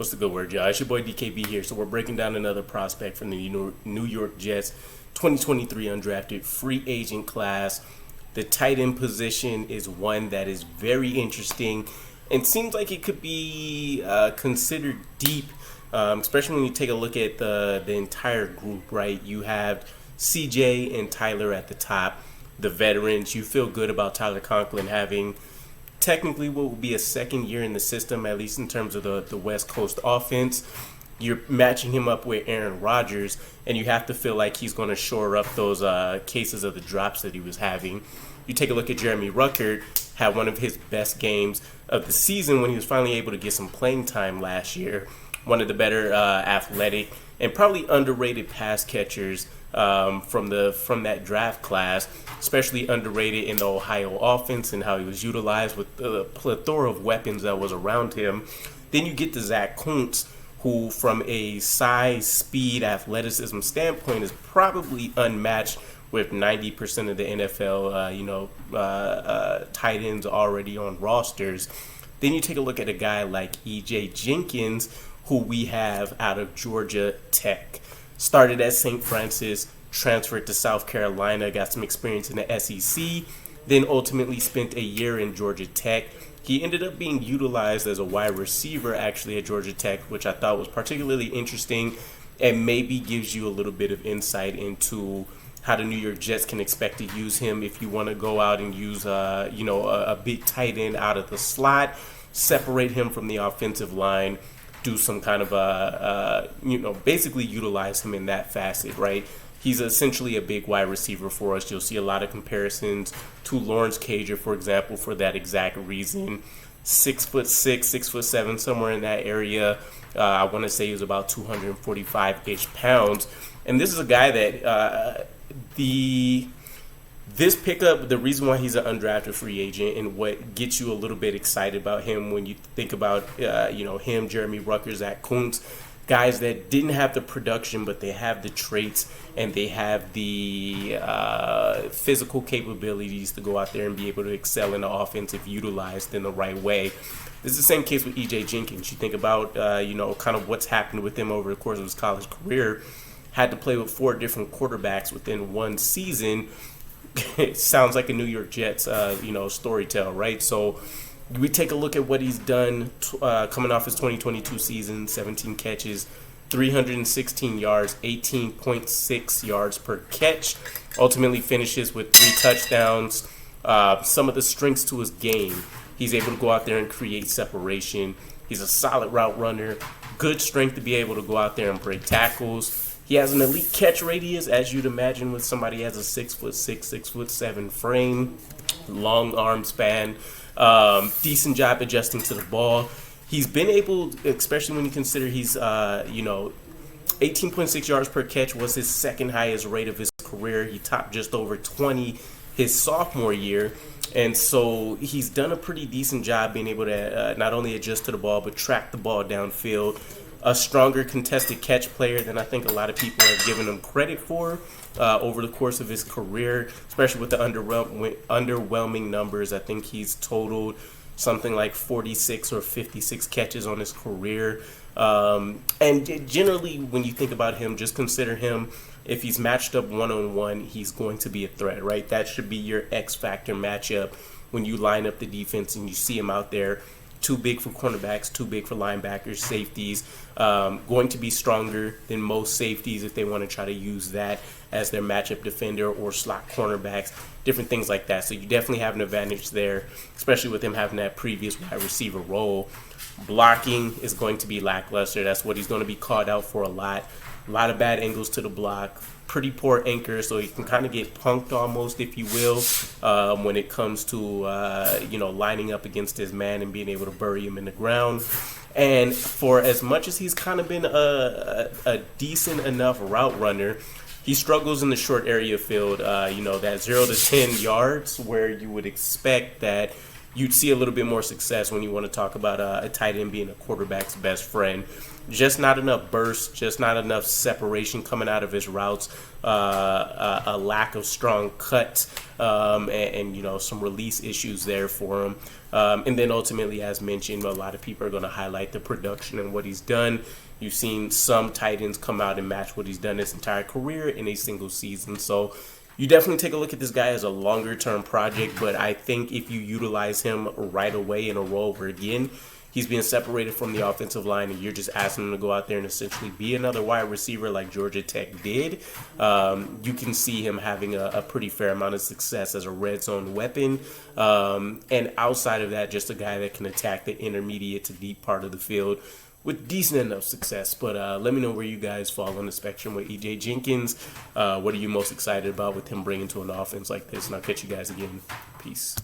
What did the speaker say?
What's the good word, y'all? It's your boy DKB here. So we're breaking down another prospect from the New York Jets 2023 undrafted free agent class. The tight end position is one that is very interesting and seems like it could be considered deep, especially when you take a look at the entire group, right? You have CJ and Tyler at the top, the veterans. You feel good about Tyler Conklin having technically what will be a second year in the system, at least in terms of the West Coast offense. You're matching him up with Aaron Rodgers, and you have to feel like he's going to shore up those cases of the drops that he was having. You take a look at Jeremy Ruckert, had one of his best games of the season when he was finally able to get some playing time last year. One of the better athletic and probably underrated pass catchers from that draft class, especially underrated in the Ohio offense and how he was utilized with the plethora of weapons that was around him. Then you get to Zach Kuntz, who from a size, speed, athleticism standpoint is probably unmatched with 90% of the NFL, tight ends already on rosters. Then you take a look at a guy like Jenkins, who we have out of Georgia Tech. Started at St. Francis, transferred to South Carolina, got some experience in the SEC, then ultimately spent a year in Georgia Tech. He ended up being utilized as a wide receiver actually at Georgia Tech, which I thought was particularly interesting and maybe gives you a little bit of insight into how the New York Jets can expect to use him if you want to go out and use a big tight end out of the slot, separate him from the offensive line, do some kind of basically utilize him in that facet, right? He's essentially a big wide receiver for us. You'll see a lot of comparisons to Lawrence Cager, for example, for that exact reason. 6'6", 6'7", somewhere in that area. I want to say he was about 245-ish pounds. And this is a guy that this pickup, the reason why he's an undrafted free agent and what gets you a little bit excited about him when you think about him, Jeremy Ruckert, Zach Kuntz, guys that didn't have the production, but they have the traits and they have the physical capabilities to go out there and be able to excel in the offense if utilized in the right way. This is the same case with EJ Jenkins. You think about, kind of what's happened with him over the course of his college career. Had to play with 4 different quarterbacks within one season. It sounds like a New York Jets, storytell, right? So we take a look at what he's done coming off his 2022 season, 17 catches, 316 yards, 18.6 yards per catch. Ultimately finishes with 3 touchdowns. Some of the strengths to his game. He's able to go out there and create separation. He's a solid route runner. Good strength to be able to go out there and break tackles. He has an elite catch radius, as you'd imagine with somebody who has a 6'6", 6'7" frame, long arm span, decent job adjusting to the ball. He's been able, especially when you consider he's, 18.6 yards per catch was his second highest rate of his career. He topped just over 20 his sophomore year. And so he's done a pretty decent job being able to not only adjust to the ball, but track the ball downfield. A stronger contested catch player than I think a lot of people have given him credit for over the course of his career, especially with the underwhelming numbers. I think he's totaled something like 46 or 56 catches on his career. And generally, when you think about him, just consider him, if he's matched up one-on-one, he's going to be a threat, right? That should be your X-factor matchup when you line up the defense and you see him out there. Too big for cornerbacks, too big for linebackers, safeties. Going to be stronger than most safeties if they want to try to use that as their matchup defender or slot cornerbacks, different things like that. So you definitely have an advantage there, especially with him having that previous wide receiver role. Blocking is going to be lackluster. That's what he's going to be called out for a lot. A lot of bad angles to the block. Pretty poor anchor, so he can kind of get punked almost, if you will, when it comes to, lining up against his man and being able to bury him in the ground. And for as much as he's kind of been a decent enough route runner, he struggles in the short area field, that 0 to 10 yards where you would expect that you'd see a little bit more success when you want to talk about a tight end being a quarterback's best friend. Just not enough burst, just not enough separation coming out of his routes, a lack of strong cut, and you know, some release issues there for him. And then ultimately, as mentioned, a lot of people are going to highlight the production and what he's done. You've seen some tight ends come out and match what he's done his entire career in a single season. So you definitely take a look at this guy as a longer-term project, but I think if you utilize him right away in a role where, again, he's being separated from the offensive line and you're just asking him to go out there and essentially be another wide receiver like Georgia Tech did, you can see him having a pretty fair amount of success as a red zone weapon. And outside of that, just a guy that can attack the intermediate to deep part of the field with decent enough success. But let me know where you guys fall on the spectrum with EJ Jenkins. What are you most excited about with him bringing to an offense like this? And I'll catch you guys again. Peace.